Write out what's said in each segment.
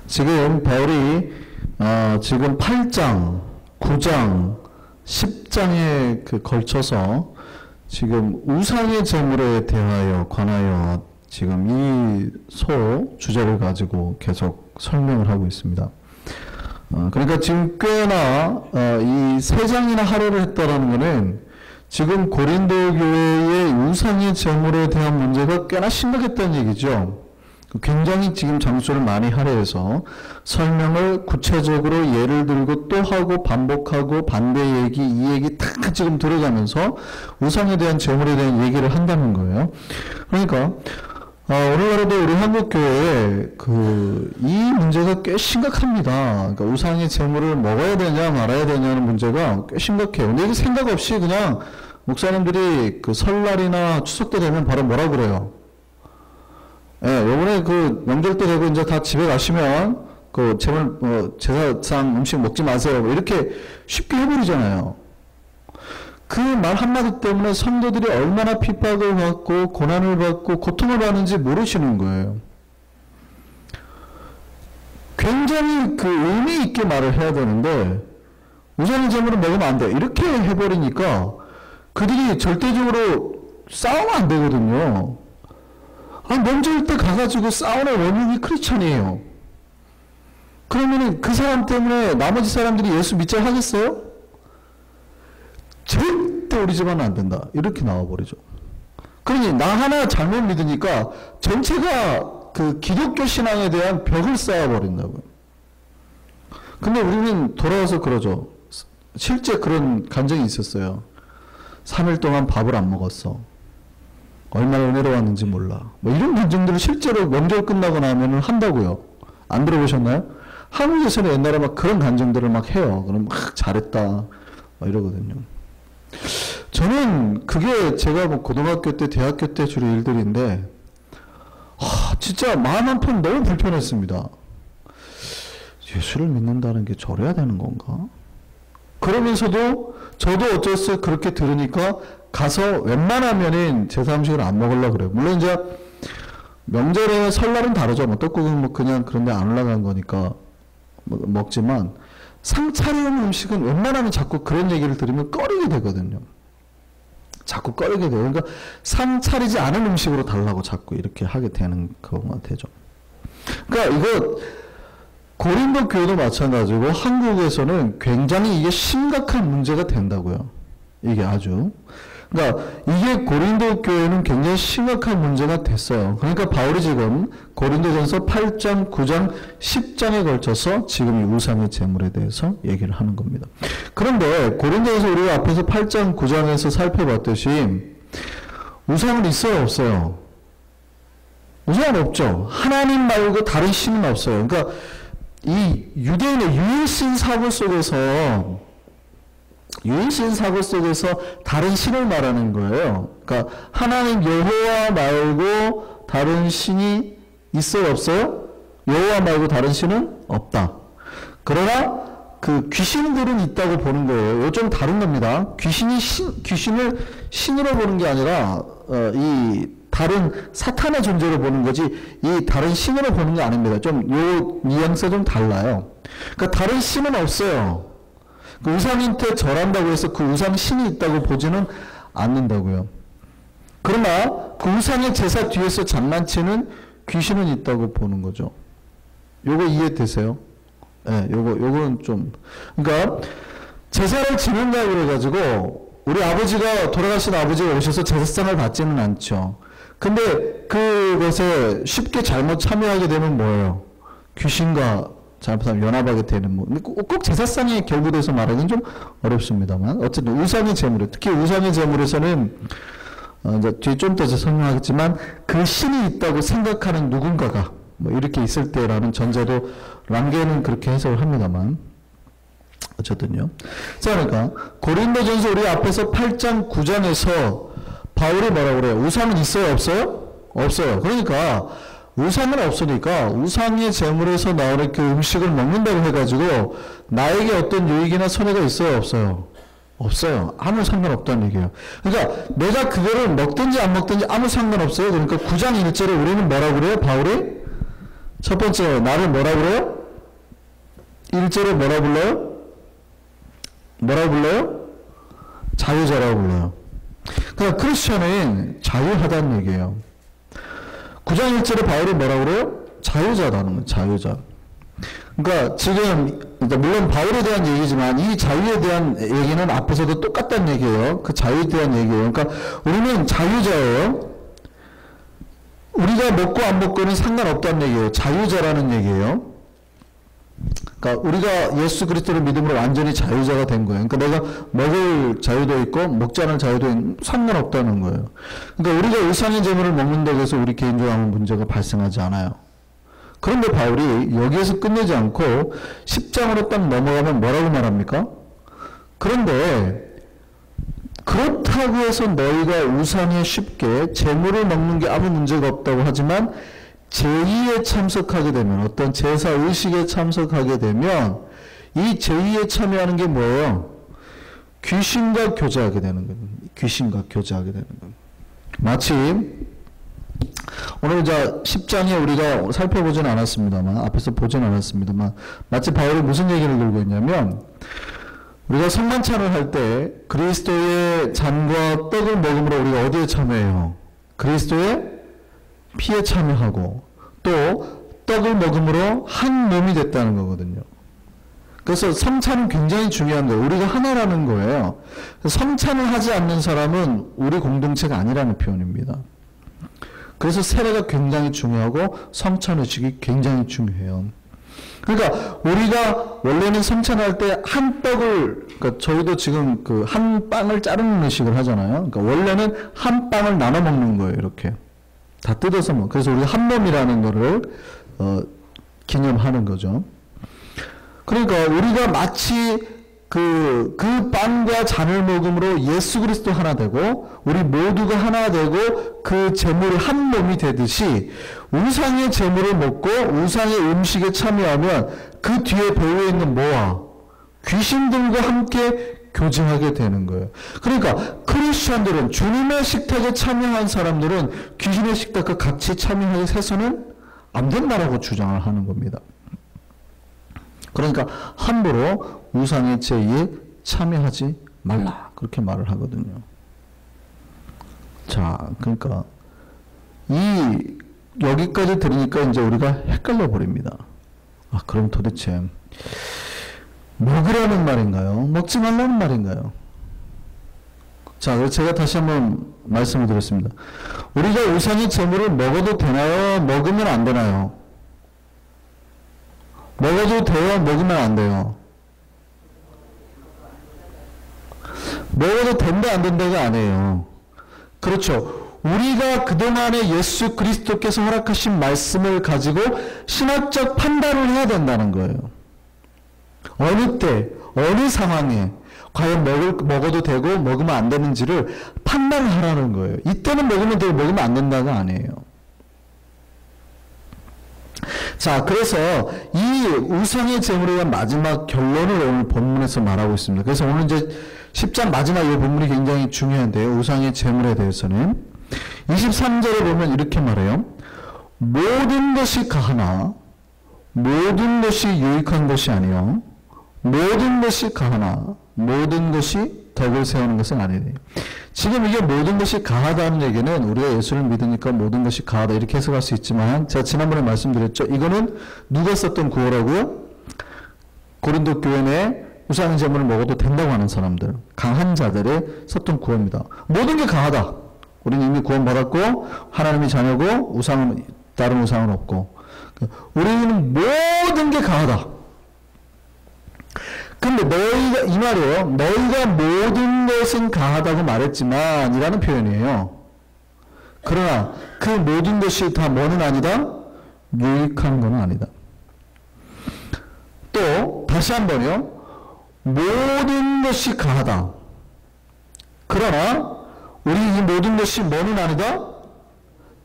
지금 바울이 지금 8장, 9장, 10장에 걸쳐서 지금 우상의 제물에 대하여 관하여 지금 이 주제를 가지고 계속 설명을 하고 있습니다. 그러니까 지금 꽤나 이 3장이나 할애를 했다라는 것은 지금 고린도 교회의 우상의 제물에 대한 문제가 꽤나 심각했다는 얘기죠. 굉장히 지금 장소를 많이 할애해서 설명을 구체적으로 예를 들고 또 하고 반복하고 반대 얘기, 이 얘기 다 지금 들어가면서 우상에 대한 제물에 대한 얘기를 한다는 거예요. 그러니까 오늘날에도 우리 한국교회에 이 문제가 꽤 심각합니다. 그러니까 우상의 제물을 먹어야 되냐 말아야 되냐는 문제가 꽤 심각해요. 근데 이게 생각 없이 그냥 목사님들이 설날이나 추석 때 되면 바로 뭐라 그래요? 예, 요번에 명절 때 되고 이제 다 집에 가시면 제사상 음식 먹지 마세요. 이렇게 쉽게 해버리잖아요. 그 말 한마디 때문에 성도들이 얼마나 핍박을 받고 고난을 받고 고통을 받는지 모르시는 거예요. 굉장히 의미 있게 말을 해야 되는데 우상의 제물을 먹으면 안 돼. 이렇게 해버리니까 그들이 절대적으로 싸우면 안 되거든요. 명절 때 가가지고 싸우는 원흉이 크리스찬이에요. 그러면은 그 사람 때문에 나머지 사람들이 예수 믿자 하겠어요? 절대 우리 집안은 안 된다. 이렇게 나와버리죠. 그러니 나 하나 잘못 믿으니까 전체가 기독교 신앙에 대한 벽을 쌓아버린다고요. 근데 우리는 돌아와서 그러죠. 실제 그런 감정이 있었어요. 3일 동안 밥을 안 먹었어. 얼마나 은혜로웠는지 몰라. 이런 감정들을 실제로 명절 끝나고 나면은 한다고요. 안 들어보셨나요? 한국에서는 옛날에 그런 감정들을 해요. 그럼 잘했다. 이러거든요. 저는 그게 제가 고등학교 때, 대학교 때 주로 일들인데, 진짜 마음 한편 너무 불편했습니다. 예수를 믿는다는 게 저래야 되는 건가? 그러면서도 저도 어쩔 수 없이 그렇게 들으니까 가서 웬만하면은 제사 음식을 안 먹으려고 그래요. 물론 이제 명절에 설날은 다르죠. 떡국은 그냥 그런데 안 올라간 거니까 먹지만 상 차리는 음식은 웬만하면 자꾸 그런 얘기를 들으면 꺼리게 되거든요. 자꾸 꺼리게 돼요. 그러니까 상 차리지 않은 음식으로 달라고 자꾸 이렇게 하게 되는 그런 되죠. 그러니까 이거 고린도 교회도 마찬가지고 한국에서는 굉장히 이게 심각한 문제가 된다고요. 이게 아주. 그러니까 이게 고린도 교회는 굉장히 심각한 문제가 됐어요. 그러니까 바울이 지금 고린도전서 8장, 9장, 10장에 걸쳐서 지금 이 우상의 제물에 대해서 얘기를 하는 겁니다. 그런데 고린도에서 우리가 앞에서 8장, 9장에서 살펴봤듯이 우상은 있어요, 없어요? 우상은 없죠. 하나님 말고 다른 신은 없어요. 그러니까 이 유대인의 유일신 사고 속에서 다른 신을 말하는 거예요. 그러니까 하나님 여호와 말고 다른 신이 있어요, 없어요? 여호와 말고 다른 신은 없다. 그러나 귀신들은 있다고 보는 거예요. 이거 좀 다른 겁니다. 귀신을 신으로 보는 게 아니라 이 다른 사탄의 존재로 보는 거지 이 다른 신으로 보는 게 아닙니다. 좀 요 뉘앙스가 좀 달라요. 그러니까 다른 신은 없어요. 우상한테 절한다고 해서 그 우상 신이 있다고 보지는 않는다고요. 그러나 그 우상의 제사 뒤에서 장난치는 귀신은 있다고 보는 거죠. 요거 이해되세요? 네, 요거는 좀. 그러니까 제사를 지낸다고 그래가지고 우리 아버지가 돌아가신 아버지가 오셔서 제사상을 받지는 않죠. 근데 그것에 쉽게 잘못 참여하게 되면 뭐예요? 귀신과 잘못하면 연합하게 되는 꼭 제사상에 결부돼서 말하기는 좀 어렵습니다만 어쨌든 우상의 제물에 특히 우상의 제물에서는 이제 뒤에 좀 더 설명하겠지만 그 신이 있다고 생각하는 누군가가 이렇게 있을 때라는 전제로 랑게는 그렇게 해석을 합니다만 어쨌든요. 자, 그러니까 고린도전서 우리 앞에서 8장 9장에서 바울이 뭐라고 그래요? 우상은 있어요, 없어요? 없어요. 그러니까 우상은 없으니까 우상의 제물에서 나오는 그 음식을 먹는다고 해가지고 나에게 어떤 유익이나 손해가 있어요, 없어요? 없어요. 아무 상관없다는 얘기예요. 그러니까 내가 그거를 먹든지 안 먹든지 아무 상관없어요. 그러니까 9장 1절에 우리는 뭐라고 그래요? 바울이 첫 번째 나를 뭐라고 그래요? 1절에 뭐라 불러요? 뭐라 불러요? 자유자라고 불러요. 그러니까 크리스천은 자유하다는 얘기예요. 9장 1절에 바울이 뭐라 그래요? 자유자라는 거예요. 자유자. 그러니까 지금 물론 바울에 대한 얘기지만 이 자유에 대한 얘기는 앞에서도 똑같다는 얘기예요. 그 자유에 대한 얘기예요. 그러니까 우리는 자유자예요. 우리가 먹고 안 먹고는 상관없다는 얘기예요. 자유자라는 얘기예요. 그러니까 우리가 예수 그리스도를 믿음으로 완전히 자유자가 된 거예요. 그러니까 내가 먹을 자유도 있고 먹지 않을 자유도 상관없다는 거예요. 그러니까 우리가 우상의 제물을 먹는다고 해서 우리 개인적으로 아무 문제가 발생하지 않아요. 그런데 바울이 여기에서 끝내지 않고 10장으로 딱 넘어가면 뭐라고 말합니까? 그런데 그렇다고 해서 너희가 우상에 쉽게 제물을 먹는 게 아무 문제가 없다고 하지만 제의에 참석하게 되면, 어떤 제사 의식에 참석하게 되면 이 제의에 참여하는 게 뭐예요? 귀신과 교제하게 되는 거예요. 귀신과 교제하게 되는 거예요. 마치 오늘 이제 10장에 우리가 살펴보지는 않았습니다만, 앞에서 보지는 않았습니다만, 마치 바울이 무슨 얘기를 들고 있냐면, 우리가 성만찬을 할 때 그리스도의 잔과 떡을 먹음으로 우리가 어디에 참여해요? 그리스도의 피에 참여하고 또 떡을 먹음으로 한 몸이 됐다는 거거든요. 그래서 성찬은 굉장히 중요한 거예요. 우리가 하나라는 거예요. 성찬을 하지 않는 사람은 우리 공동체가 아니라는 표현입니다. 그래서 세례가 굉장히 중요하고 성찬의식이 굉장히 중요해요. 그러니까 우리가 원래는 성찬할 때 한 떡을, 그러니까 저희도 지금 그 한 빵을 자르는 의식을 하잖아요. 그러니까 원래는 한 빵을 나눠 먹는 거예요. 이렇게 다 뜯어서 먹. 그래서 우리가 한 몸이라는 거를 기념하는 거죠. 그러니까 우리가 마치 그 빵과 잔을 먹음으로 예수 그리스도 하나 되고 우리 모두가 하나 되고 그 제물이 한 몸이 되듯이 우상의 제물을 먹고 우상의 음식에 참여하면 그 뒤에 배후에 있는 뭐와? 귀신들과 함께 교제하게 되는 거예요. 그러니까 크리스천들은 주님의 식탁에 참여한 사람들은 귀신의 식탁과 같이 참여하게 해서는 안 된다라고 주장을 하는 겁니다. 그러니까 함부로 우상의 제의에 참여하지 말라 그렇게 말을 하거든요. 자, 그러니까 여기까지 들으니까 이제 우리가 헷갈려 버립니다. 아, 그럼 도대체 먹으라는 말인가요? 먹지 말라는 말인가요? 자, 그래서 제가 다시 한번 말씀을 드렸습니다. 우리가 우상의 제물을 먹어도 되나요? 먹으면 안 되나요? 먹어도 돼요? 먹으면 안 돼요? 먹어도 된다 안 된다가 아니에요. 그렇죠. 우리가 그동안에 예수 그리스도께서 허락하신 말씀을 가지고 신학적 판단을 해야 된다는 거예요. 어느 때, 어느 상황에 과연 먹어도 되고 먹으면 안 되는지를 판단을 하라는 거예요. 이때는 먹으면 되고 먹으면 안 된다가 아니에요. 자, 그래서 이 우상의 제물에 대한 마지막 결론을 오늘 본문에서 말하고 있습니다. 그래서 오늘 이제 10장 마지막 이 본문이 굉장히 중요한데요. 우상의 제물에 대해서는 23절에 보면 이렇게 말해요. 모든 것이 가하나 모든 것이 유익한 것이 아니요 모든 것이 가하나 모든 것이 덕을 세우는 것은 아니니. 지금 이게 모든 것이 가하다는 얘기는 우리가 예수를 믿으니까 모든 것이 가하다 이렇게 해석할 수 있지만 제가 지난번에 말씀드렸죠. 이거는 누가 썼던 구호라고요? 고린도 교회 내 우상 제물을 먹어도 된다고 하는 사람들, 강한 자들의 썼던 구호입니다. 모든 게 가하다. 우리는 이미 구원받았고 하나님의 자녀고 다른 우상은 없고 우리는 모든 게 가하다. 근데 너희가 이 말이에요. 너희가 모든 것은 가하다고 말했지만 이라는 표현이에요. 그러나 그 모든 것이 다 뭐는 아니다? 유익한 건 아니다. 또 다시 한번요. 모든 것이 가하다. 그러나 우리 이 모든 것이 뭐는 아니다?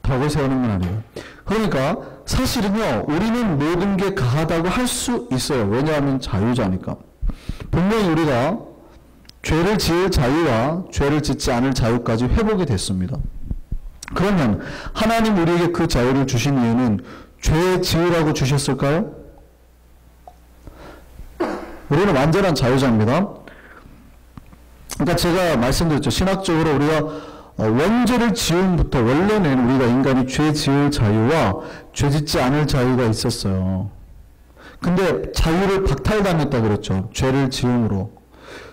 덕을 세우는 건 아니에요. 그러니까 사실은요. 우리는 모든 게 가하다고 할 수 있어요. 왜냐하면 자유자니까. 분명히 우리가 죄를 지을 자유와 죄를 짓지 않을 자유까지 회복이 됐습니다. 그러면 하나님 우리에게 그 자유를 주신 이유는 죄 지으라고 주셨을까요? 우리는 완전한 자유자입니다. 그러니까 제가 말씀드렸죠. 신학적으로 우리가 원죄를 지음부터 원래는 우리가 인간이 죄 지을 자유와 죄 짓지 않을 자유가 있었어요. 근데 자유를 박탈당했다고 그랬죠. 죄를 지음으로.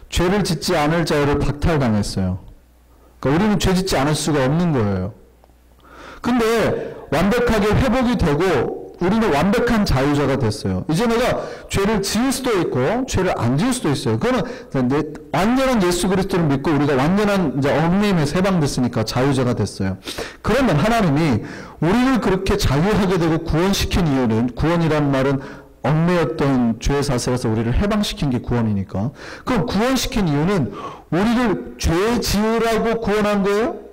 죄를 짓지 않을 자유를 박탈당했어요. 그러니까 우리는 죄 짓지 않을 수가 없는 거예요. 근데 완벽하게 회복이 되고 우리는 완벽한 자유자가 됐어요. 이제 내가 죄를 지을 수도 있고 죄를 안 지을 수도 있어요. 그거는 완전한 예수 그리스도를 믿고 우리가 완전한 이제 얽매임에서 해방됐으니까 자유자가 됐어요. 그러면 하나님이 우리를 그렇게 자유하게 되고 구원시킨 이유는, 구원이란 말은 얽매였던 죄의 사슬에서 우리를 해방시킨 게 구원이니까. 그럼 구원시킨 이유는 우리를 죄 지으라고 구원한 거예요?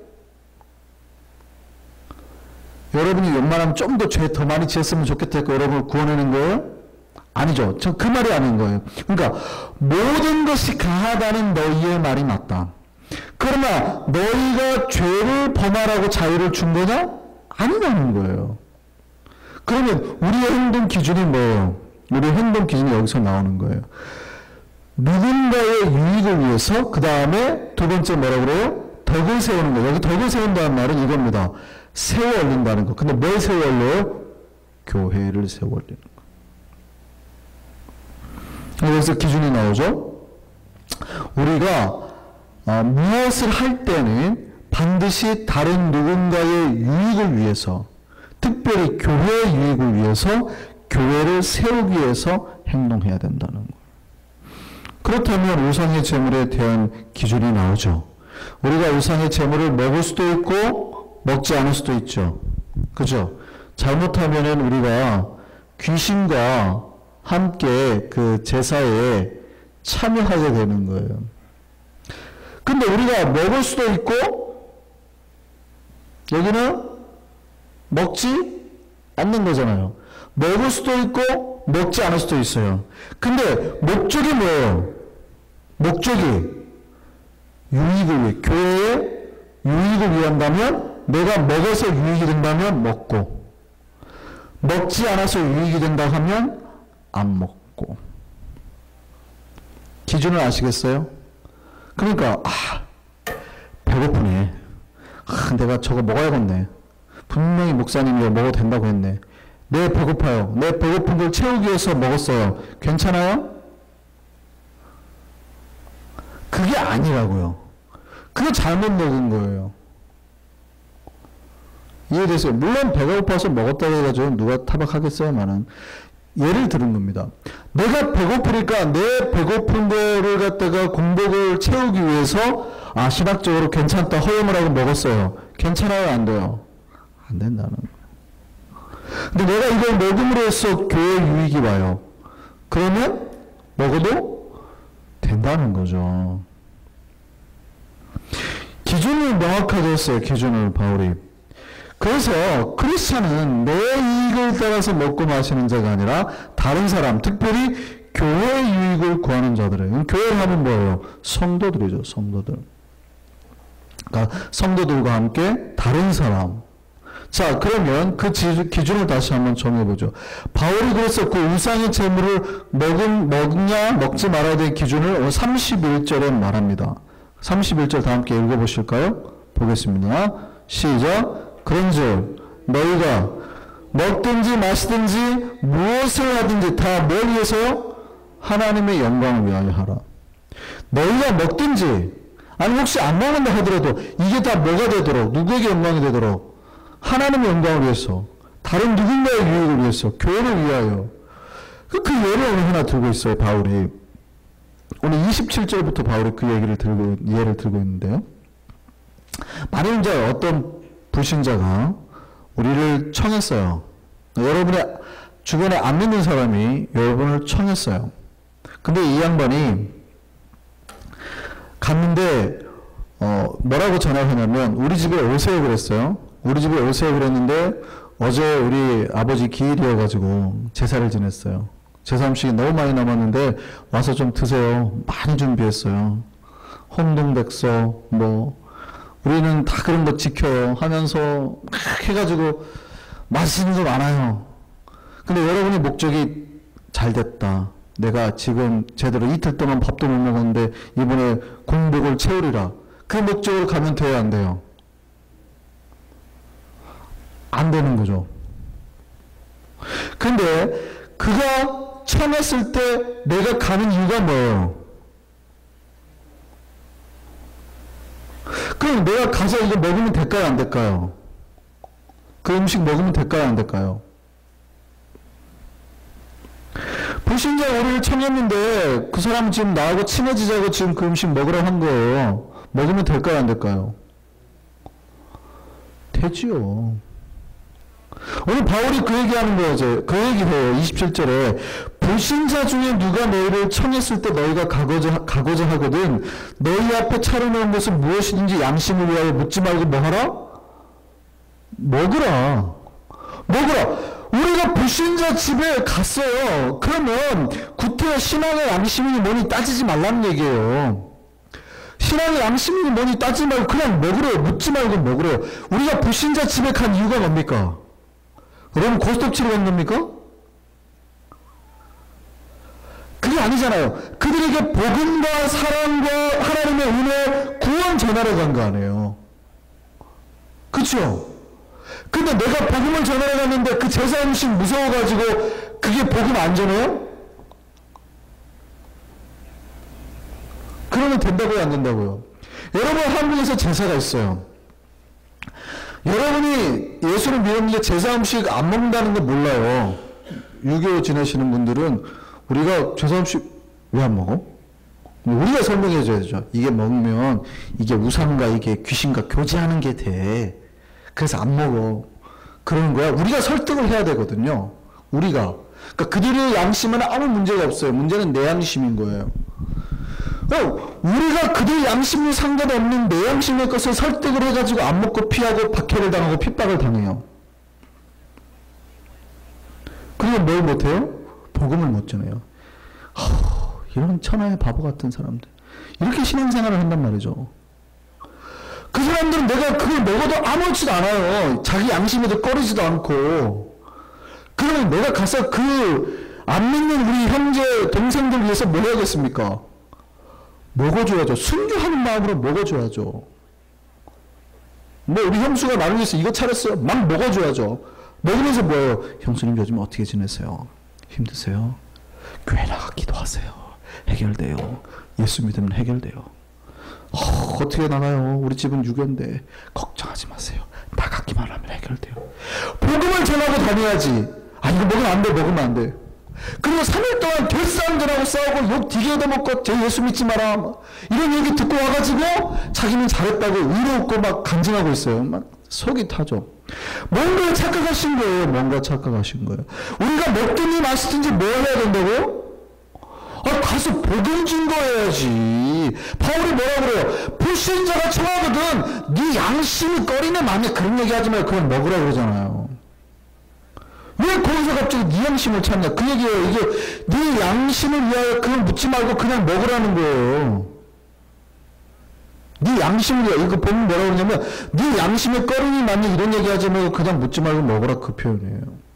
여러분이 웬만하면 좀 더 죄 더 많이 지었으면 좋겠다 해서 여러분을 구원하는 거예요? 아니죠. 저 그 말이 아닌 거예요. 그러니까 모든 것이 가하다는 너희의 말이 맞다. 그러나 너희가 죄를 범하라고 자유를 준 거냐? 아니라는 거예요. 그러면 우리의 행동 기준이 뭐예요? 우리의 행동 기준이 여기서 나오는 거예요. 누군가의 유익을 위해서, 그 다음에 두 번째 뭐라고 그래요? 덕을 세우는 거예요. 여기 덕을 세운다는 말은 이겁니다. 세워 올린다는 거. 근데 뭘 세워 올려요? 교회를 세워 올리는 거. 여기서 기준이 나오죠. 우리가 무엇을 할 때는 반드시 다른 누군가의 유익을 위해서, 특별히 교회의 유익을 위해서, 교회를 세우기 위해서 행동해야 된다는 거예요. 그렇다면 우상의 제물에 대한 기준이 나오죠. 우리가 우상의 제물을 먹을 수도 있고 먹지 않을 수도 있죠. 그죠? 잘못하면은 우리가 귀신과 함께 그 제사에 참여하게 되는 거예요. 근데 우리가 먹을 수도 있고 여기는 먹지 않는 거잖아요. 먹을 수도 있고 먹지 않을 수도 있어요. 근데 목적이 뭐예요? 목적이 유익을 위해, 교회의 유익을 위한다면, 내가 먹어서 유익이 된다면 먹고, 먹지 않아서 유익이 된다 하면 안 먹고. 기준을 아시겠어요? 그러니까 배고프네. 내가 저거 먹어야겠네. 분명히 목사님이 먹어도 된다고 했네. 네, 배고파요. 내 배고픈 걸 채우기 위해서 먹었어요. 괜찮아요? 그게 아니라고요. 그게 잘못 먹은 거예요. 이해되세요? 물론 배가 고파서 먹었다고 해가지고 누가 타박하겠어요만은 예를 들은 겁니다. 내가 배고프니까 내 배고픈 거를 갖다가 공복을 채우기 위해서 신학적으로 괜찮다 허용을 하고 먹었어요. 괜찮아요? 안 돼요? 안 된다는 거예요. 근데 내가 이걸 먹음으로 해서 교회 유익이 와요. 그러면 먹어도 된다는 거죠. 기준을 명확하게 했어요. 기준을 바울이. 그래서 크리스찬은 내 이익을 따라서 먹고 마시는 자가 아니라 다른 사람, 특별히 교회의 유익을 구하는 자들이에요. 교회를 하면 뭐예요? 성도들이죠. 성도들. 그러니까 성도들과 함께 다른 사람. 자, 그러면 그 기준을 다시 한번 정해보죠. 바울이 그래서 그 우상의 제물을 먹냐 먹지 말아야 될 기준을 31절에 말합니다. 31절 다 함께 읽어보실까요? 보겠습니다. 시작. 그런즉 너희가 먹든지 마시든지 무엇을 하든지 다 뭘 위해서요? 하나님의 영광을 위하여 하라. 너희가 먹든지, 아니 혹시 안 먹는다 하더라도 이게 다 뭐가 되도록, 누구에게 영광이 되도록 하나님의 영광을 위해서, 다른 누군가의 유익을 위해서, 교회를 위하여. 그 예를 오늘 하나 들고 있어요. 바울이 오늘 27절부터 바울이 그 예를 들고 있는데요. 만일 이제 어떤 불신자가 우리를 청했어요. 여러분의 주변에 안 믿는 사람이 여러분을 청했어요. 근데 이 양반이 갔는데 뭐라고 전화를 하냐면 우리 집에 오세요 그랬어요. 우리 집에 오세요 그랬는데 어제 우리 아버지 기일이어가지고 제사를 지냈어요. 제사 음식이 너무 많이 남았는데 와서 좀 드세요. 많이 준비했어요. 홍동백서 우리는 다 그런 거 지켜요 하면서 막 해가지고 맛있는 거 많아요. 근데 여러분의 목적이 잘 됐다. 내가 지금 제대로 이틀 동안 밥도 못 먹었는데 이번에 공복을 채우리라. 그 목적으로 가면 돼야 안 돼요? 안 되는 거죠. 근데 그가 청했을 때 내가 가는 이유가 뭐예요? 그럼 내가 가서 이거 먹으면 될까요? 안 될까요? 그 음식 먹으면 될까요? 안 될까요? 불신자 우리를 청했는데 그 사람 지금 나하고 친해지자고 지금 그 음식 먹으라고 한 거예요. 먹으면 될까요? 안 될까요? 되지요. 오늘 바울이 그 얘기하는 거죠. 그 얘기해요. 27절에 불신자 중에 누가 너희를 청했을 때 너희가 가고자 하거든 너희 앞에 차려놓은 것은 무엇이든지 양심을 위하여 묻지 말고 뭐 하라? 먹으라. 우리가 불신자 집에 갔어요. 그러면 구태여 신앙의 양심이 뭐니 따지지 말라는 얘기예요. 신앙의 양심이 뭐니 따지지 말고 그냥 먹으래요. 묻지 말고 먹으래요. 우리가 불신자 집에 간 이유가 뭡니까? 여러분 고스톱 치러 간 겁니까? 그게 아니잖아요. 그들에게 복음과 사랑과 하나님의 은혜, 구원 전하러 간 거 아니에요. 그쵸? 근데 내가 복음을 전하러 갔는데 그 제사 음식 무서워가지고 그게 복음 안 전해요? 그러면 된다고요? 안 된다고요? 여러분 한국에서 제사가 있어요. 여러분이 예수를 믿었는데 제사 음식 안 먹는다는 거 몰라요. 유교 지내시는 분들은 우리가 제사 음식 왜 안 먹어? 우리가 설명해 줘야 되죠. 이게 먹으면 이게 우상과 이게 귀신과 교제하는 게 돼. 그래서 안 먹어. 그러는 거야. 우리가 설득을 해야 되거든요. 우리가. 그러니까 그들의 양심은 아무 문제가 없어요. 문제는 내 양심인 거예요. 우리가 그들 양심이 상관없는 내 양심의 것을 설득을 해가지고 안 먹고 피하고 박해를 당하고 핍박을 당해요. 그리고 뭘 못해요? 복음을 못 전해요. 이런 천하의 바보 같은 사람들. 이렇게 신앙생활을 한단 말이죠. 그 사람들은 내가 그걸 먹어도 아무렇지도 않아요. 자기 양심에도 꺼리지도 않고. 그러면 내가 가서 그 안 믿는 우리 형제 동생들 위해서 뭐 해야겠습니까? 먹어줘야죠. 순교하는 마음으로 먹어줘야죠. 뭐 우리 형수가 나를 위해서 이거 차렸어요. 막 먹어줘야죠. 먹으면서 뭐예요? 형수님 요즘 어떻게 지내세요? 힘드세요? 교회 나가 기도하세요. 해결돼요. 예수 믿으면 해결돼요. 어떻게 나가요? 우리 집은 유교인데 걱정하지 마세요. 나가기만 하면 해결돼요. 복음을 전하고 다녀야지. 이거 먹으면 안 돼. 먹으면 안 돼. 그리고 3일 동안 결사람들하고 싸우고 욕 되게 얻어먹고 제 예수 믿지 마라 이런 얘기 듣고 와가지고 자기는 잘했다고 의로웠고 막 간증하고 있어요. 막 속이 타죠. 뭔가 착각하신 거예요. 뭔가 착각하신 거예요. 우리가 먹든지 마시든지 뭐 해야 된다고요? 가서 복음 증거해야지. 바울이 뭐라 그래요? 불신자가 청하거든 네 양심이 꺼리네 만약 그런 얘기 하지 말고 그냥 먹으라 그러잖아요. 왜 거기서 갑자기 네 양심을 찾냐? 그 얘기예요. 이게 네 양심을 위하여 그걸 묻지 말고 그냥 먹으라는 거예요. 네 양심을 위하여. 이거 보면 뭐라고 그러냐면 네 양심에 꺼리니 만약 이런 얘기 하지 말고 그냥 묻지 말고 먹으라 그 표현이에요.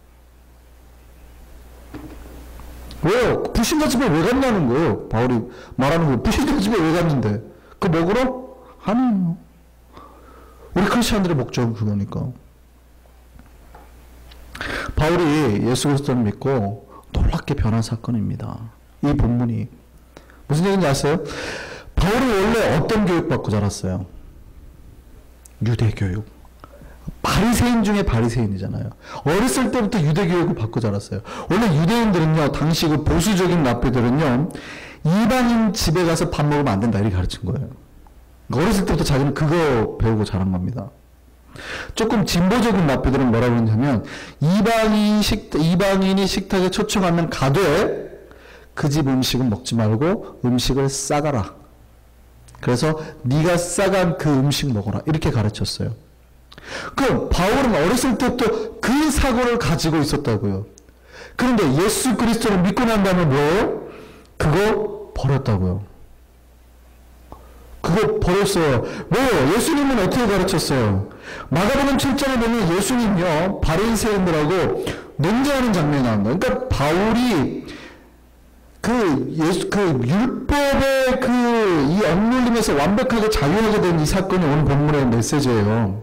왜요? 불신자 집에 왜 갔냐는 거예요. 바울이 말하는 거예요. 불신자 집에 왜 갔는데? 그거 먹으러? 아니에요. 우리 크리스찬들의 목적은 그거니까. 바울이 예수 그리스도를 믿고 놀랍게 변한 사건입니다. 이 본문이. 무슨 얘기인지 아세요? 바울이 원래 어떤 교육 받고 자랐어요? 유대 교육. 바리새인 중에 바리새인이잖아요. 어렸을 때부터 유대 교육을 받고 자랐어요. 원래 유대인들은요, 당시 그 보수적인 랍비들은요, 이방인 집에 가서 밥 먹으면 안 된다 이렇게 가르친 거예요. 어렸을 때부터 자기는 그거 배우고 자란 겁니다. 조금 진보적인 랍비들은 뭐라고 그러냐면 이방인이 식탁에 초청하면 가되 그 집 음식은 먹지 말고 음식을 싸가라. 그래서 네가 싸간 그 음식 먹어라. 이렇게 가르쳤어요. 그럼 바울은 어렸을 때부터 그 사고를 가지고 있었다고요. 그런데 예수 그리스도를 믿고 난 다음에 뭐예요? 그거 버렸다고요. 그거 버렸어요. 왜요? 예수님은 어떻게 가르쳤어요? 마가복음 7장에 보면 예수님요 바리새인들하고 논쟁하는 장면이 나옵니다. 그러니까 바울이 율법의 이 억눌림에서 완벽하게 자유하게 된 이 사건이 오늘 본문의 메시지예요.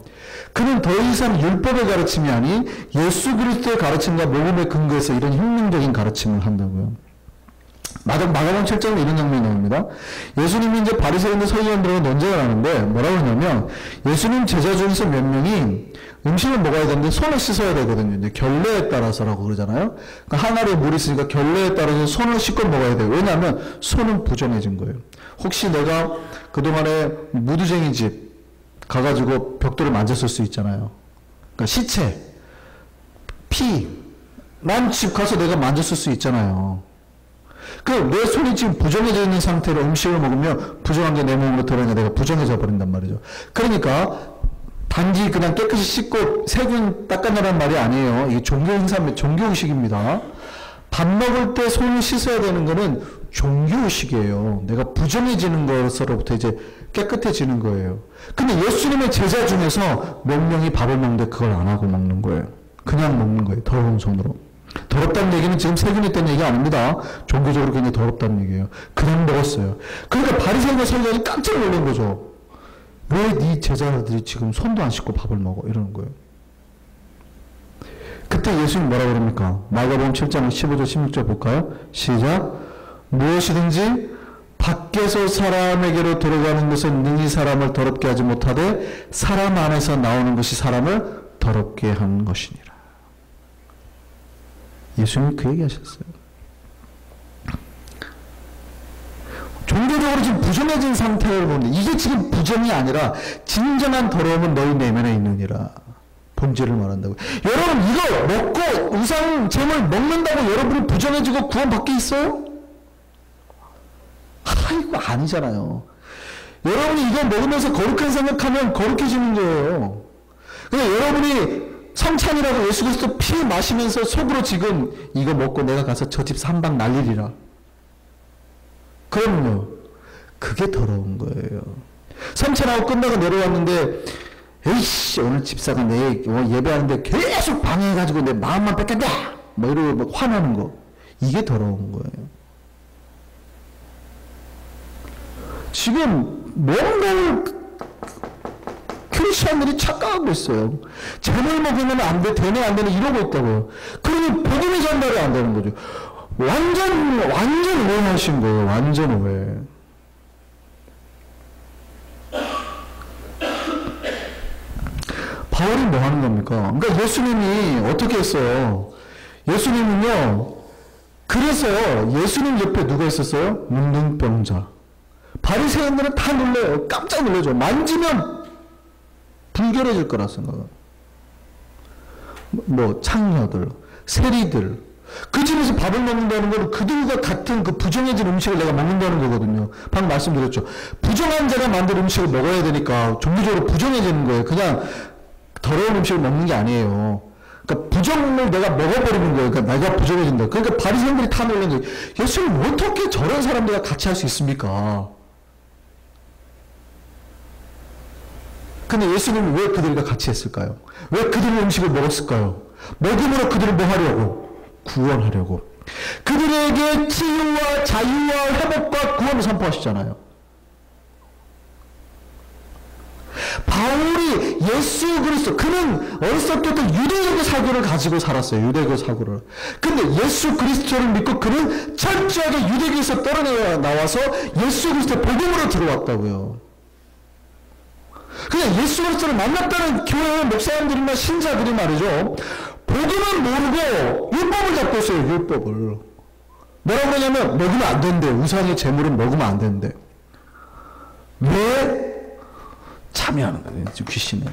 그는 더 이상 율법의 가르침이 아닌 예수 그리스도의 가르침과 복음의 근거에서 이런 혁명적인 가르침을 한다고요. 마가복음 7장에 이런 장면이 나옵니다. 예수님이 이제 바리새인들 서기관들하고 논쟁을 하는데 뭐라고 하냐면 예수님 제자 중에서 몇 명이 음식을 먹어야 되는데 손을 씻어야 되거든요. 이제 결례에 따라서라고 그러잖아요. 그러니까 항아리에 물이 있으니까 결례에 따라서 손을 씻고 먹어야 돼요. 왜냐하면 손은 부정해진 거예요. 혹시 내가 그동안에 무두쟁이 집 가가지고 벽돌을 만졌을 수 있잖아요. 그러니까 시체, 피, 난 집 가서 내가 만졌을 수 있잖아요. 내 손이 지금 부정해져 있는 상태로 음식을 먹으면 부정한 게 내 몸으로 들어가니까 내가 부정해져 버린단 말이죠. 그러니까 단지 그냥 깨끗이 씻고 세균 닦아내라는 말이 아니에요. 이게 종교의식입니다. 밥 먹을 때 손을 씻어야 되는 거는 종교의식이에요. 내가 부정해지는 것으로부터 이제 깨끗해지는 거예요. 근데 예수님의 제자 중에서 몇 명이 밥을 먹는데 그걸 안 하고 먹는 거예요. 그냥 먹는 거예요. 더러운 손으로. 더럽다는 얘기는 지금 세균이 있다는 얘기 아닙니다. 종교적으로 굉장히 더럽다는 얘기예요. 그냥 먹었어요. 그러니까 바리새인과 서기관이 깜짝 놀란 거죠. 왜 네 제자들이 지금 손도 안 씻고 밥을 먹어? 이러는 거예요. 그때 예수님 뭐라고 그럽니까? 마가복음 7장 15절 16절 볼까요? 시작. 무엇이든지 밖에서 사람에게로 들어가는 것은 능히 사람을 더럽게 하지 못하되 사람 안에서 나오는 것이 사람을 더럽게 하는 것이니라. 예수님이 그 얘기 하셨어요. 종교적으로 지금 부정해진 상태를 보는데 이게 지금 부정이 아니라 진정한 더러움은 너희 내면에 있느니라. 본질을 말한다고. 여러분 이거 먹고 우상 제물 먹는다고 여러분이 부정해지고 구원받게 있어요? 이거 아니잖아요. 여러분이 이거 먹으면서 거룩한 생각하면 거룩해지는 거예요. 근데 여러분이 성찬이라고 예수 그리스도 피 마시면서 속으로 지금 이거 먹고 내가 가서 저 집 산방 날리리라. 그럼요. 그게 더러운 거예요. 성찬하고 끝나고 내려왔는데 에이씨 오늘 집사가 내 예배하는데 계속 방해해가지고 내 마음만 뺏겼다 뭐 이러고 뭐 화나는 거. 이게 더러운 거예요. 지금 뭔가를 크리스천들이 착각하고 있어요. 제물 먹으면 안 돼, 되네 안 되네 이러고 있다고요. 그러니 복음이 전달이 안 되는 거죠. 완전 오해하신 거예요. 완전 오해. 바울이 뭐 하는 겁니까? 그러니까 예수님이 어떻게 했어요? 예수님은요. 그래서 예수님 옆에 누가 있었어요? 문둥병자. 바리새인들은 다 놀라요. 깜짝 놀라죠. 만지면 불결해질 거라 생각해요. 뭐 창녀들, 세리들 그 집에서 밥을 먹는다는 건 그들과 같은 그 부정해진 음식을 내가 먹는다는 거거든요. 방금 말씀드렸죠. 부정한 자가 만든 음식을 먹어야 되니까 종교적으로 부정해지는 거예요. 그냥 더러운 음식을 먹는 게 아니에요. 그러니까 부정을 내가 먹어버리는 거예요. 그러니까 내가 부정해진다. 그러니까 바리새인들이 다 놀란 거예요. 예수님 어떻게 저런 사람들과 같이 할 수 있습니까? 근데 예수님은 왜 그들과 같이 했을까요? 왜 그들의 음식을 먹었을까요? 먹음으로 그들을 뭐 하려고? 구원하려고. 그들에게 치유와 자유와 회복과 구원을 선포하시잖아요. 바울이 예수 그리스도, 그는 어렸을 때부터 유대교 사고를 가지고 살았어요. 유대교 사고를. 근데 예수 그리스도를 믿고 그는 철저하게 유대교에서 떨어나와서 예수 그리스도의 복음으로 들어왔다고요. 그냥 예수 그리스도를 만났다는 교회 목사님들이나 신자들이 말이죠. 복음은 모르고 율법을 잡고 있어요. 율법을. 뭐라고 그러냐면 먹으면 안 된대. 우상의 제물은 먹으면 안 된대. 왜? 참여하는 거예요. 귀신은.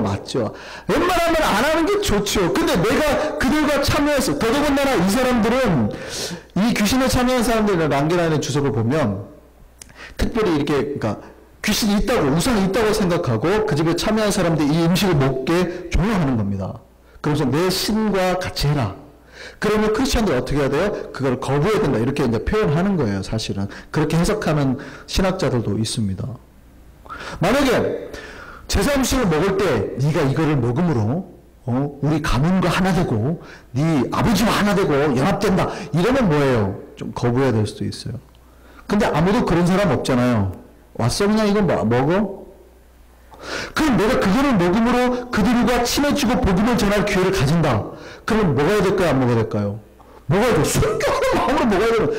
맞죠. 웬만하면 안 하는 게 좋죠. 근데 내가 그들과 참여해서, 더더군다나 이 사람들은, 이 귀신에 참여한 사람들의 랑게라는 주석을 보면, 특별히 이렇게, 그러니까, 귀신이 있다고, 우상이 있다고 생각하고, 그 집에 참여한 사람들이 이 음식을 먹게 종용하는 겁니다. 그래서 내 신과 같이 해라. 그러면 크리스천들 어떻게 해야 돼요? 그걸 거부해야 된다. 이렇게 이제 표현하는 거예요, 사실은. 그렇게 해석하는 신학자들도 있습니다. 만약에 제사 음식을 먹을 때 네가 이거를 먹음으로 우리 가문과 하나 되고 네 아버지와 하나 되고 연합된다. 이러면 뭐예요? 좀 거부해야 될 수도 있어요. 근데 아무도 그런 사람 없잖아요. 왔어 그냥 이거 먹어? 그럼 내가 그거를 먹음으로 그들과 친해지고 복음을 전할 기회를 가진다. 그럼 먹어야 될까요? 안 먹어야 될까요? 먹어야 돼. 순교하는 마음으로 먹어야 되는.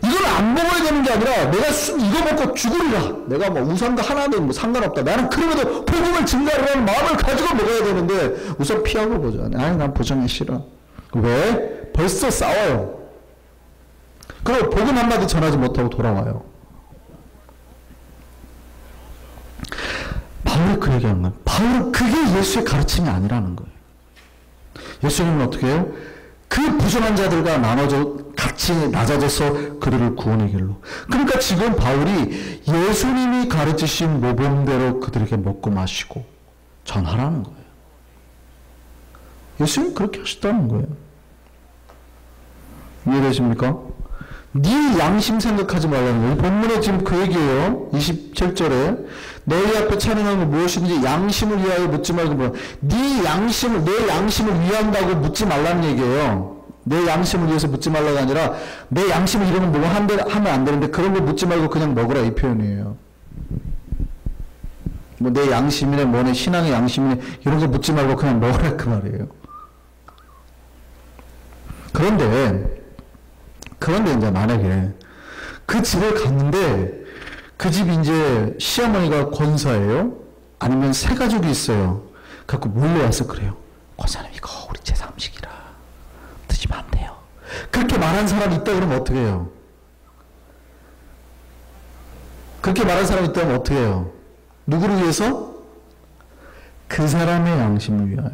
이걸 안 먹어야 되는 게 아니라 내가 이거 먹고 죽으리라. 내가 뭐 우상과 하나는 뭐 상관없다. 나는 그럼에도 복음을 증가하려는 마음을 가지고 먹어야 되는데 우선 피하고 보자. 아니 난 보장이 싫어. 왜? 벌써 싸워요. 그리고 복음 한마디 전하지 못하고 돌아와요. 바울이 그 얘기하는 거예요. 바울은 그게 예수의 가르침이 아니라는 거예요. 예수님은 어떻게 해요? 그 부정한 자들과 같이 낮아져서 그들을 구원의 길로. 그러니까 지금 바울이 예수님이 가르치신 모범대로 그들에게 먹고 마시고 전하라는 거예요. 예수님 그렇게 하셨다는 거예요. 이해되십니까? 네 양심 생각하지 말라는 거예요. 본문에 지금 그 얘기예요. 27절에 너희 앞에 찬양하는 건 무엇이든지 양심을 위하여 묻지 말고 뭐 네 양심을 내 양심을 위한다고 묻지 말라는 얘기예요. 내 양심을 위해서 묻지 말라가 아니라 내 양심을 이러면 뭐 하면 안 되는데 그런 거 묻지 말고 그냥 먹으라 이 표현이에요. 뭐 내 양심이네 뭐네 신앙의 양심이네 이런 거 묻지 말고 그냥 먹으라 그 말이에요. 그런데 이제 만약에 그 집을 갔는데 그 집이 이제 시어머니가 권사예요? 아니면 새 가족이 있어요. 갖고 몰려와서 그래요. 권사님 이거 우리 제사 음식이라 드시면 안 돼요. 그렇게 말한 사람이 있다 그러면 어떻게 해요? 그렇게 말한 사람이 있다면 어떻게 해요? 누구를 위해서? 그 사람의 양심을 위하여.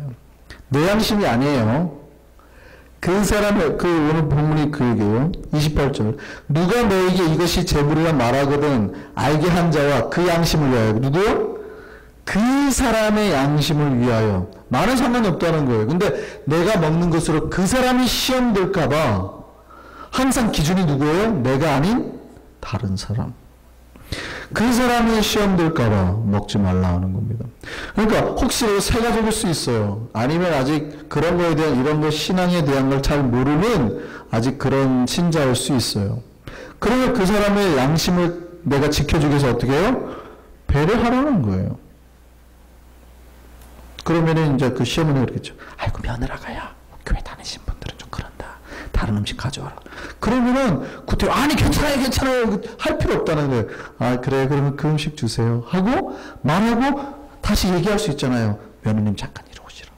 내 양심이 아니에요. 그 사람의, 오늘 본문이 그 얘기예요. 28절. 누가 너에게 이것이 제물이라 말하거든 알게 한 자와 그 양심을 위하여. 누구요? 그 사람의 양심을 위하여. 말은 상관이 없다는 거예요. 근데 내가 먹는 것으로 그 사람이 시험 들까봐 항상 기준이 누구예요? 내가 아닌 다른 사람. 그 사람이 시험 들까봐 먹지 말라 하는 겁니다. 그러니까 혹시 새 가족일 수 있어요. 아니면 아직 그런 거에 대한 이런 거 신앙에 대한 걸 잘 모르는 아직 그런 신자일 수 있어요. 그러면 그 사람의 양심을 내가 지켜주기 위해서 어떻게 해요? 배려하라는 거예요. 그러면은 이제 그 시어머니가 그러겠죠. 아이고 며느라가야 교회 다니신 분들은 좀 그런다. 다른 음식 가져와라. 그러면은 그때 아니 괜찮아요 할 필요 없다는 거예요. 아 그래 그러면 그 음식 주세요 하고 말하고 다시 얘기할 수 있잖아요. 며느님 잠깐 이리 오시라.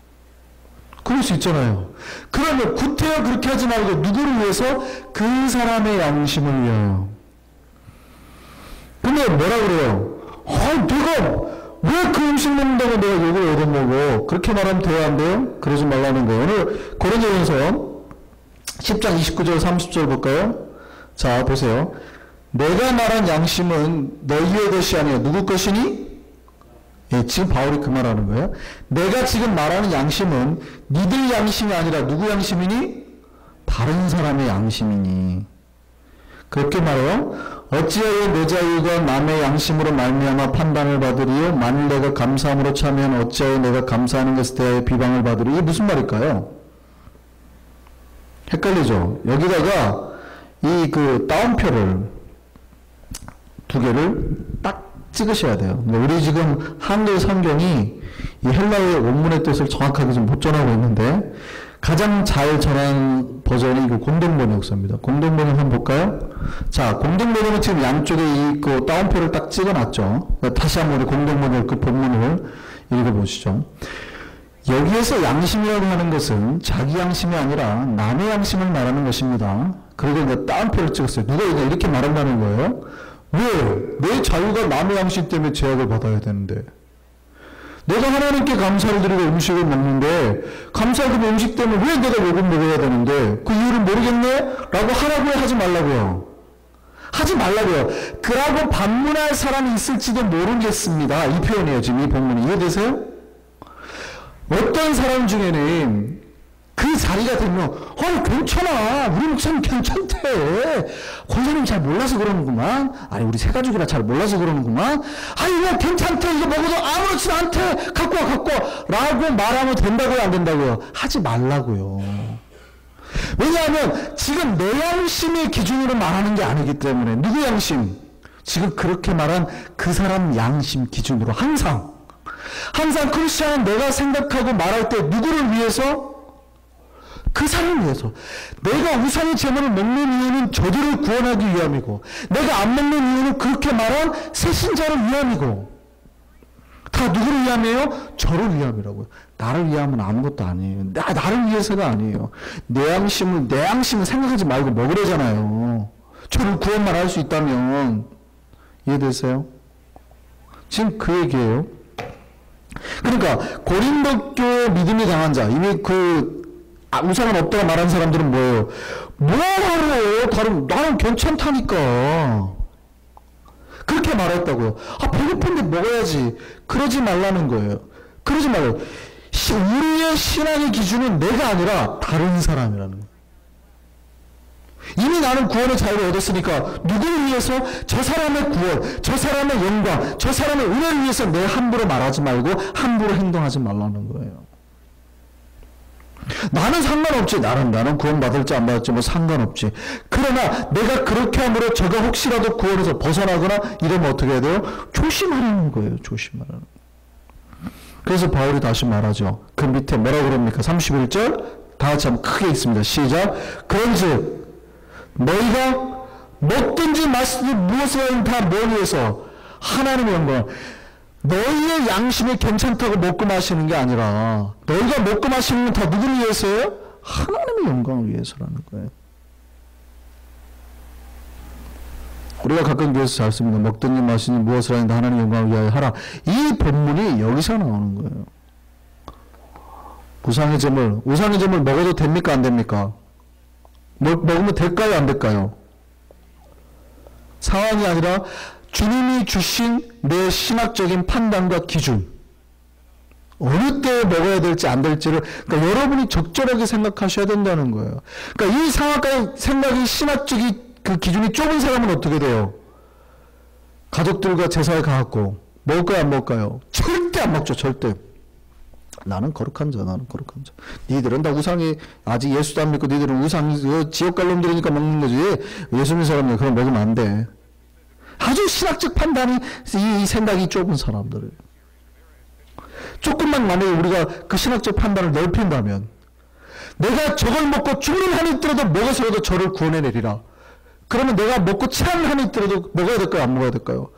그럴 수 있잖아요. 그러면 구태여 그렇게 하지 말고 누구를 위해서? 그 사람의 양심을 위하여. 근데 뭐라 그래요? 내가 왜 그 음식 먹는다고 내가 욕을 얻어먹어? 그렇게 말하면 돼야 안 돼요? 그러지 말라는 거예요. 오늘 고린도전서 10장 29절 30절 볼까요? 자 보세요. 내가 말한 양심은 너희의 것이 아니라 누구 것이니? 예, 지금 바울이 그 말하는 거예요. 내가 지금 말하는 양심은 니들 양심이 아니라 누구 양심이니? 다른 사람의 양심이니. 그렇게 말해요. 어찌하여 내 자유가 남의 양심으로 말미암아 판단을 받으리요? 만일 내가 감사함으로 참여하면 어찌하여 내가 감사하는 것에 대하여 비방을 받으리요? 이게 무슨 말일까요? 헷갈리죠? 여기다가 이 따옴표를 두 개를 딱 찍으셔야 돼요. 우리 지금 한글 성경이 이 헬라어의 원문의 뜻을 정확하게 좀 못 전하고 있는데 가장 잘 전한 버전이 이거 공동번역서입니다. 공동번역 한번 볼까요? 자, 공동번역은 지금 양쪽에 이 따옴표를 딱 찍어놨죠. 다시 한번 우리 공동번역 그 본문을 읽어보시죠. 여기에서 양심이라고 하는 것은 자기 양심이 아니라 남의 양심을 말하는 것입니다. 그리고 이제 따옴표를 찍었어요. 누가 이렇게 말한다는 거예요? 왜? 내 자유가 남의 양심 때문에 제약을 받아야 되는데. 내가 하나님께 감사를 드리고 음식을 먹는데 감사하고 음식 때문에 왜 내가 욕을 먹어야 되는데 그 이유를 모르겠네? 라고 하라고요? 하지 말라고요? 하지 말라고요. 그라고 반문할 사람이 있을지도 모르겠습니다. 이 표현이에요. 지금 이 본문이. 이해되세요? 어떤 사람 중에는 그 자리가 되면 괜찮아. 우리 목사님 괜찮대. 권사님 잘 몰라서 그러는구만. 아니 우리 새 가족이라 잘 몰라서 그러는구만. 아니 뭐 괜찮대. 이거 먹어도 아무렇지도 않대. 갖고 와 라고 말하면 된다고요 안 된다고요? 하지 말라고요. 왜냐하면 지금 내 양심의 기준으로 말하는 게 아니기 때문에. 누구 양심? 지금 그렇게 말한 그 사람 양심 기준으로 항상 크리스찬은 내가 생각하고 말할 때 누구를 위해서? 그 사람을 위해서. 내가 우상의 제물을 먹는 이유는 저들을 구원하기 위함이고, 내가 안 먹는 이유는 그렇게 말한 새신자를 위함이고, 다 누구를 위함이에요? 저를 위함이라고요. 나를 위함은 아무것도 아니에요. 나를 위해서가 아니에요. 내 양심을 생각하지 말고 먹으려잖아요. 저를 구원만 할 수 있다면. 이해되세요? 지금 그 얘기예요. 그러니까 고린도 교회 믿음이 강한 자, 이미 우상은 없다고 말한 사람들은 뭐예요? 뭐하러 나는 괜찮다니까. 그렇게 말했다고요. 배고픈데 먹어야지. 그러지 말라는 거예요. 그러지 말라고. 우리의 신앙의 기준은 내가 아니라 다른 사람이라는 거예요. 이미 나는 구원의 자유를 얻었으니까 누구를 위해서? 저 사람의 구원, 저 사람의 영광, 저 사람의 은혜를 위해서 내 함부로 말하지 말고 함부로 행동하지 말라는 거예요. 나는 상관없지. 나는 구원받을지 안 받을지 뭐 상관없지. 그러나 내가 그렇게 함으로 저가 혹시라도 구원에서 벗어나거나 이러면 어떻게 해야 돼요? 조심하라는 거예요. 조심하라는 거예요. 그래서 바울이 다시 말하죠. 그 밑에 뭐라고 그럽니까? 31절 다 같이 한번 크게 읽습니다. 시작. 그런즉 너희가 먹든지 마시든지 무엇을 하든 다 뭘 위해서? 하나님의 영광. 너희의 양심이 괜찮다고 먹고 마시는 게 아니라 너희가 먹고 마시는 건 다 누구를 위해서예요? 하나님의 영광을 위해서라는 거예요. 우리가 가끔 교회에서 잘 씁니다. 먹든지 마시든지 무엇을 하든 하나님의 영광을 위하여 하라. 이 본문이 여기서 나오는 거예요. 우상의 제물 먹어도 됩니까 안 됩니까? 먹으면 될까요 안 될까요? 상황이 아니라 주님이 주신 내 신학적인 판단과 기준, 어느 때에 먹어야 될지 안 될지를, 그러니까 여러분이 적절하게 생각하셔야 된다는 거예요. 그러니까 이 상황까지 생각이 신학적인 그 기준이 좁은 사람은 어떻게 돼요? 가족들과 제사에 가갖고 먹을까요 안 먹을까요? 절대 안 먹죠. 절대. 나는 거룩한 자. 니들은 다 우상이 아직 예수도 안 믿고 니들은 우상 지옥 갈 놈들이니까 먹는 거지. 예수 믿는 사람들 그럼 먹으면 안 돼. 아주 신학적 판단이 이 생각이 좁은 사람들을. 조금만 만약에 우리가 그 신학적 판단을 넓힌다면, 내가 저걸 먹고 죽는 한이 있더라도 먹어서라도 저를 구원해내리라. 그러면 내가 먹고 체한 한이 있더라도 먹어야 될까요 안 먹어야 될까요?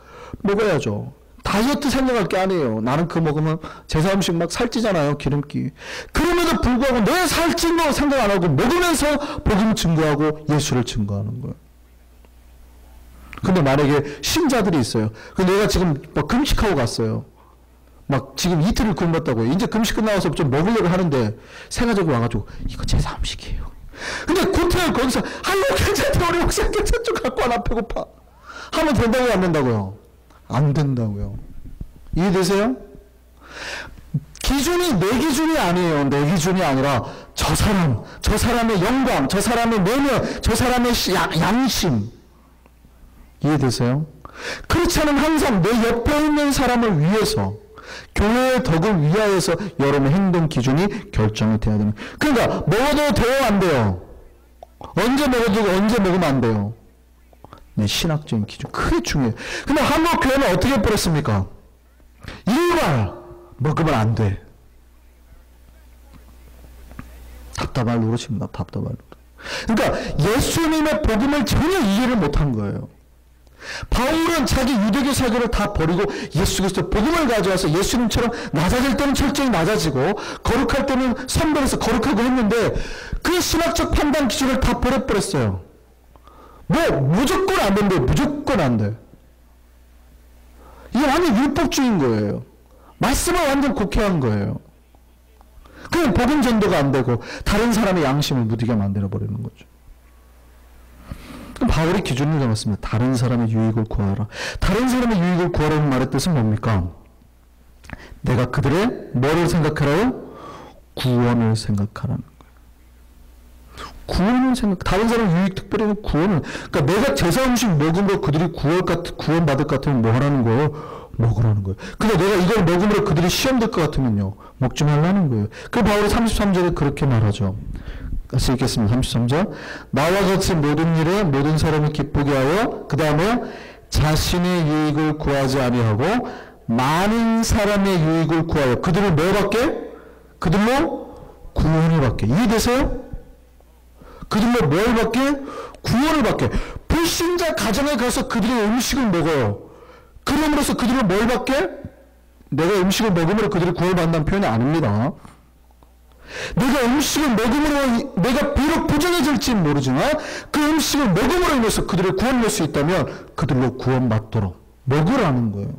먹어야죠. 다이어트 생각할 게 아니에요. 나는 그거 먹으면 제사 음식 막 살찌잖아요. 기름기. 그럼에도 불구하고 내 살찐 거 생각 안 하고 먹으면서 복음 증거하고 예수를 증거하는 거예요. 근데 만약에 신자들이 있어요. 근데 내가 지금 막 금식하고 갔어요. 막 지금 이틀을 굶었다고요. 이제 금식 끝나서 좀 먹으려고 하는데 생각적으로 와가지고 이거 제사 음식이에요. 근데 고태를 거기서 아이고 괜찮다 우리 목사 괜찮죠 갖고 와 나 배고파 하면 된다고요 안 된다고요? 안 된다고요. 이해되세요? 기준이 내 기준이 아니에요. 내 기준이 아니라 저 사람의 영광, 저 사람의 내면, 저 사람의 양심. 이해되세요? 크리스찬은 항상 내 옆에 있는 사람을 위해서, 교회의 덕을 위하여서 여러분의 행동 기준이 결정이 돼야 되는. 그러니까 먹어도 돼요 안 돼요? 언제 먹어도 언제 먹으면 안 돼요? 내 신학적인 기준 크게 중요해요. 근데 한국 교회는 어떻게 해버렸습니까? 일괄 먹으면 안 돼. 답답할 노릇입니다. 답답할 노릇. 그러니까 예수님의 복음을 전혀 이해를 못한 거예요. 바울은 자기 유대교 사교를 다 버리고 예수 그리스도 복음을 가져와서 예수님처럼 낮아질 때는 철저히 낮아지고 거룩할 때는 선별해서 거룩하고 했는데 그 신학적 판단 기준을 다 버려버렸어요. 뭐 무조건 안 된대. 무조건 안 돼. 이게 완전 율법주의인 거예요. 말씀을 완전 곡해한 거예요. 그냥 복음 전도가 안 되고 다른 사람의 양심을 무디게 만들어버리는 거죠. 바울이 기준을 잡았습니다. 다른 사람의 유익을 구하라. 다른 사람의 유익을 구하라는 말의 뜻은 뭡니까? 내가 그들의 뭐를 생각하라요? 구원을 생각하라는 거예요. 구원을 생각, 다른 사람 유익 특별히 구원을, 그러니까 내가 제사 음식 먹음으로 그들이 구원받을 것 같으면 뭐 하라는 거예요? 먹으라는 거예요. 근데 내가 이걸 먹음으로 그들이 시험 될 것 같으면요, 먹지 말라는 거예요. 그 바울이 33절에 그렇게 말하죠. 같이 읽겠습니다. 33절. 나와 같이 모든 일에 모든 사람을 기쁘게 하여, 그 다음에 자신의 유익을 구하지 아니하고 많은 사람의 유익을 구하여 그들을 뭐 받게? 그들로 구원을 받게. 이해되세요? 그들로 뭘 받게? 구원을 받게. 불신자 가정에 가서 그들의 음식을 먹어요. 그럼으로써 그들로 뭘 받게? 내가 음식을 먹음으로 그들이 구원을 받는다는 표현이 아닙니다. 내가 음식을 먹음으로 내가 비록 부정해질지는 모르지만 그 음식을 먹음으로 인해서 그들을 구원할 수 있다면 그들로 구원받도록 먹으라는 거예요.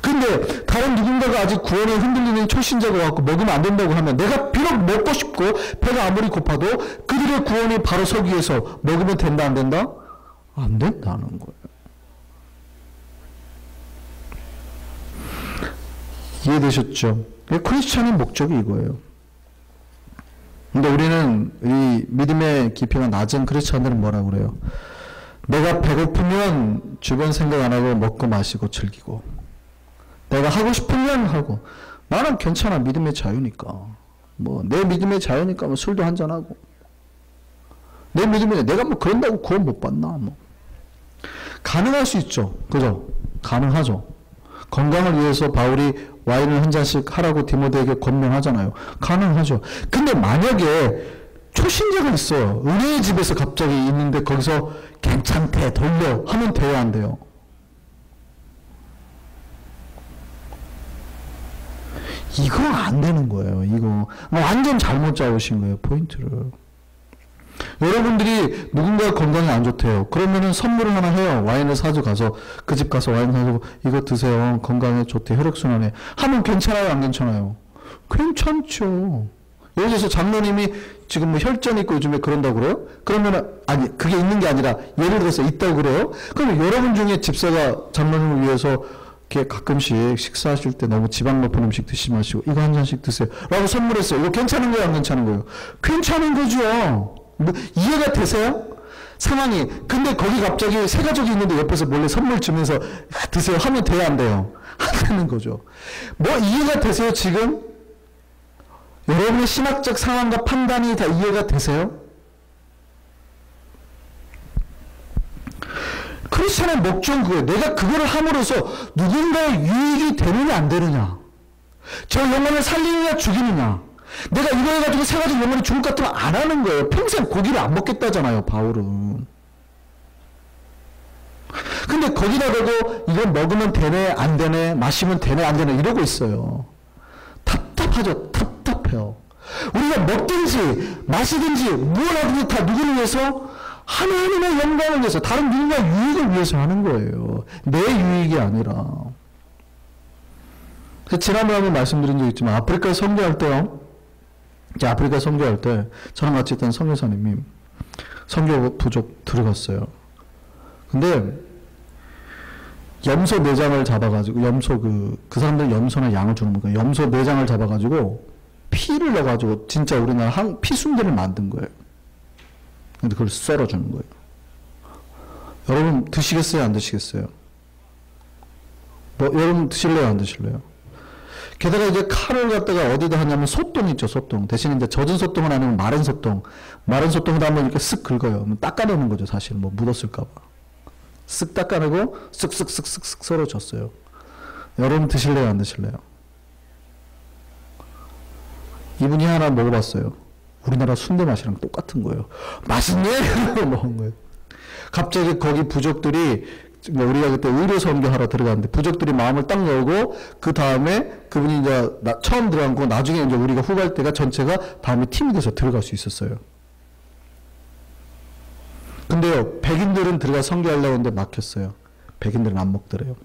근데 다른 누군가가 아직 구원에 흔들리는 초신자가 와서 먹으면 안 된다고 하면 내가 비록 먹고 싶고 배가 아무리 고파도 그들의 구원이 바로 서기 위해서 먹으면 된다 안 된다? 안 된다는 거예요. 이해되셨죠? 크리스찬의 목적이 이거예요. 근데 우리는 이 믿음의 깊이가 낮은 크리스찬들은 뭐라고 그래요? 내가 배고프면 주변 생각 안 하고 먹고 마시고 즐기고, 내가 하고 싶으면 하고, 나는 괜찮아, 믿음의 자유니까. 뭐 내 믿음의 자유니까 뭐 술도 한잔하고, 내 믿음에 내가 뭐 그런다고 구원 못 받나? 뭐 가능할 수 있죠. 그죠? 가능하죠. 건강을 위해서 바울이 와인을 한 잔씩 하라고 디모데에게 권면하잖아요. 가능하죠. 근데 만약에 초신자가 있어요. 은혜의 집에서 갑자기 있는데 거기서 괜찮대, 돌려 하면 돼요, 안 돼요? 이거 안 되는 거예요. 이거 완전 잘못 잡으신 거예요, 포인트를. 여러분들이 누군가 건강이 안 좋대요. 그러면은 선물을 하나 해요. 와인을 사서 가서 그 집 가서 와인 사서 이거 드세요. 건강에 좋대. 혈액순환에. 하면 괜찮아요, 안 괜찮아요? 괜찮죠. 예를 들어서 장로님이 지금 뭐 혈전 있고 요즘에 그런다고 그래요? 그러면은 아니 그게 있는 게 아니라 예를 들어서 있다고 그래요? 그러면 여러분 중에 집사가 장로님을 위해서 이렇게 가끔씩 식사하실 때 너무 지방 높은 음식 드시지 마시고 이거 한 잔씩 드세요. 라고 선물했어요. 이거 괜찮은 거예요, 안 괜찮은 거예요? 괜찮은 거죠. 뭐 이해가 되세요? 상황이. 근데 거기 갑자기 세 가족이 있는데 옆에서 몰래 선물 주면서 드세요 하면 돼요, 안 돼요? 안 되는 거죠. 뭐 이해가 되세요, 지금? 여러분의 신학적 상황과 판단이 다 이해가 되세요? 크리스천의 목적은 그거예요. 내가 그거를 함으로써 누군가의 유익이 되느냐 안 되느냐, 저 영혼을 살리느냐 죽이느냐, 내가 이거 해가지고 세 가지 영혼이 죽을 것 같으면 안 하는 거예요. 평생 고기를 안 먹겠다잖아요, 바울은. 근데 거기다 대고 이거 먹으면 되네 안 되네, 마시면 되네 안 되네 이러고 있어요. 답답하죠. 답답해요. 우리가 먹든지 마시든지 뭘 하든지 다 누구를 위해서? 하나님의 영광을 위해서, 다른 누군가의 유익을 위해서 하는 거예요. 내 유익이 아니라. 지난번에 한번 말씀드린 적 있지만 아프리카에 선교할 때요, 제가 아프리카 선교할 때 저랑 같이 있던 선교사님이 선교 부족 들어갔어요. 근데 염소 내장을 잡아가지고, 염소 그 사람들 염소나 양을 주는 거니까 염소 내장을 잡아가지고 피를 넣어가지고 진짜 우리나라 피순대를 만든 거예요. 근데 그걸 썰어주는 거예요. 여러분 드시겠어요, 안 드시겠어요? 뭐 여러분 드실래요, 안 드실래요? 게다가 이제 칼을 갖다가 어디다 하냐면 소똥 있죠, 소똥. 대신 이제 젖은 소똥은 아니면 마른 소똥. 마른 소똥을 한번 이렇게 쓱 긁어요. 닦아내는 거죠, 사실. 뭐 묻었을까봐. 쓱 닦아내고 쓱쓱쓱쓱쓱 썰어줬어요. 여러분 드실래요, 안 드실래요? 이분이 하나 먹어봤어요. 우리나라 순대 맛이랑 똑같은 거예요. 맛있네? 먹은 거예요. 갑자기 거기 부족들이, 우리가 그때 의료 선교하러 들어갔는데 부족들이 마음을 딱 열고 그 다음에 그분이 이제 처음 들어간 거, 나중에 이제 우리가 후갈 때가 전체가 다음에 팀이 돼서 들어갈 수 있었어요. 근데요, 백인들은 들어가 선교하려고 했는데 막혔어요. 백인들은 안 먹더래요.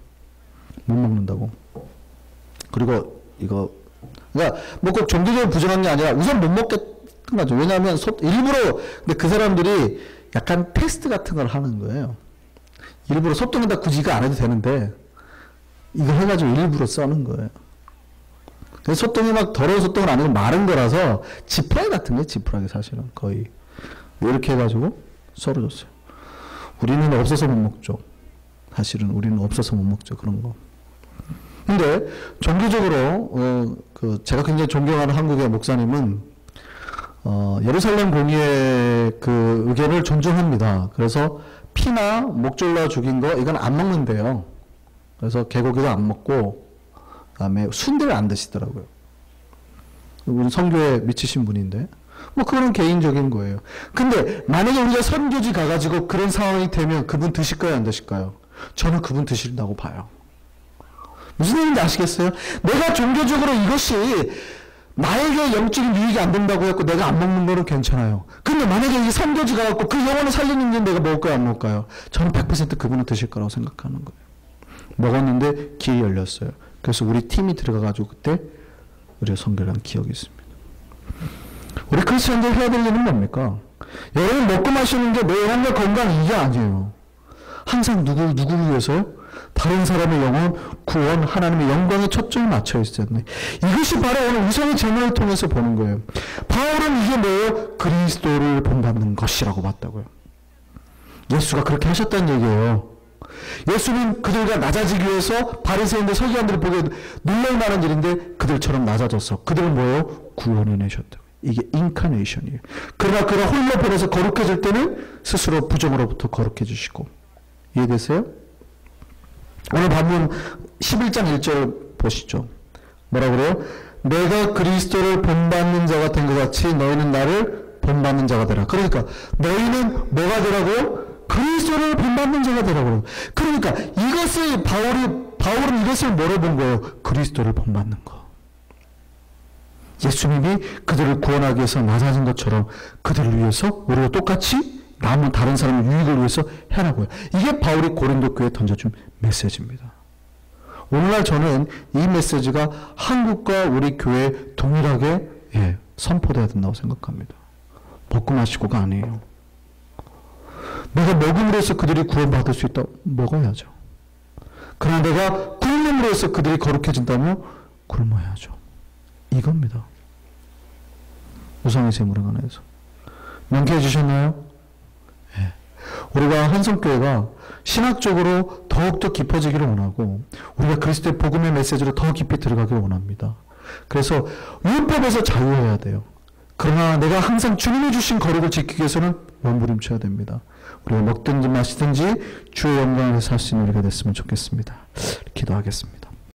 못 먹는다고. 그리고 이거, 그러니까 뭐 꼭 종교적으로 부정한 게 아니라 우선 못 먹겠던 거죠. 왜냐하면 일부러, 근데 그 사람들이 약간 테스트 같은 걸 하는 거예요. 일부러 소똥에다 굳이 이거 안 해도 되는데 이거 해가지고 일부러 써는 거예요. 소똥이 막 더러운 소똥은 아니고 마른 거라서 지푸라기 같은 거예요. 지푸라기 사실은 거의 이렇게 해가지고 썰어줬어요. 우리는 없어서 못 먹죠. 사실은 우리는 없어서 못 먹죠. 그런 거. 근데 종교적으로 제가 굉장히 존경하는 한국의 목사님은 예루살렘 공의회 그 의견을 존중합니다. 그래서 피나 목 졸라 죽인 거 이건 안 먹는데요. 그래서 개고기도 안 먹고 그다음에 순대를 안 드시더라고요. 우리 선교에 미치신 분인데 뭐 그거는 개인적인 거예요. 근데 만약에 우리가 선교지 가가지고 그런 상황이 되면 그분 드실까요, 안 드실까요? 저는 그분 드신다고 봐요. 무슨 얘기인지 아시겠어요? 내가 종교적으로 이것이 나에게 영적인 유익이 안 된다고 했고 내가 안 먹는 거는 괜찮아요. 근데 만약에 이 선교지 가갖고 그 영혼을 살리는 게 내가 먹을까요, 안 먹을까요? 저는 100% 그분은 드실 거라고 생각하는 거예요. 먹었는데 길이 열렸어요. 그래서 우리 팀이 들어가가지고 그때 우리가 선교를 한 기억이 있습니다. 우리 크리스천들 해야 될 일은 뭡니까? 여러분 먹고 마시는 게 내 영혼과 건강 이게 아니에요. 항상 누구를 위해서요? 다른 사람의 영혼, 구원, 하나님의 영광에 초점을 맞춰 있어야 돼. 이것이 바로 오늘 우상의 제물을 통해서 보는 거예요. 바울은 이게 뭐예요? 그리스도를 본받는 것이라고 봤다고요. 예수가 그렇게 하셨다는 얘기예요. 예수는 그들과 낮아지기 위해서 바리새인들 서기관들을 보기에 놀랄 만한 일인데 그들처럼 낮아졌어. 그들은 뭐예요? 구원해 내셨다고. 이게 인카네이션이에요. 그러나 그가 홀로 보내서 거룩해질 때는 스스로 부정으로부터 거룩해지시고. 이해되세요? 오늘 본문 11장 1절 보시죠. 뭐라 그래요? 내가 그리스도를 본받는 자가 된 것 같이 너희는 나를 본받는 자가 되라. 그러니까 너희는 뭐가 되라고요? 그리스도를 본받는 자가 되라고요. 그러니까 이것을 바울은 이것을 뭐로 본 거예요? 그리스도를 본받는 거. 예수님이 그들을 구원하기 위해서 낮아진 것처럼 그들을 위해서 우리가 똑같이 남은 다른 사람의 유익을 위해서 해라고요. 이게 바울이 고린도 교회에 던져준 메시지입니다. 오늘날 저는 이 메시지가 한국과 우리 교회에 동일하게 선포돼야 된다고 생각합니다. 먹고 마시고가 아니에요. 내가 먹음으로 해서 그들이 구원받을 수 있다면 먹어야죠. 그러나 내가 굶음으로 해서 그들이 거룩해진다면 굶어야죠. 이겁니다. 우상의 제물에 관해서. 명쾌해 주셨나요? 네. 우리가 한성교회가 신학적으로 더욱더 깊어지기를 원하고 우리가 그리스도의 복음의 메시지로 더 깊이 들어가기를 원합니다. 그래서 율법에서 자유해야 돼요. 그러나 내가 항상 주님이 주신 거룩을 지키기 위해서는 몸부림쳐야 됩니다. 우리가 먹든지 마시든지 주의 영광을 살 수 있는 우리가 됐으면 좋겠습니다. 기도하겠습니다.